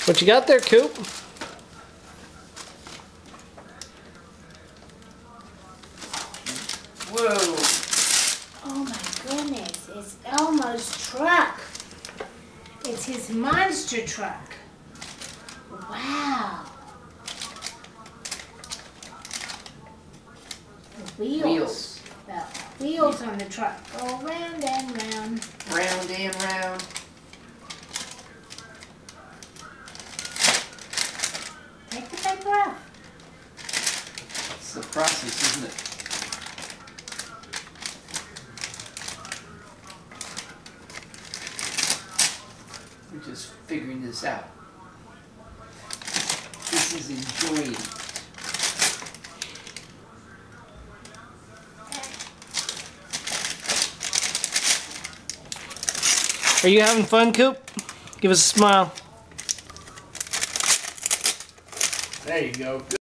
What you got there, Coop? Whoa! Oh my goodness, it's Elmo's truck. It's his monster truck. Wow. The wheels. The wheels on the truck go round and round. Round and round. Take the paper off. It's the process, isn't it? We're just figuring this out. This is enjoying. Are you having fun, Coop? Give us a smile. There you go.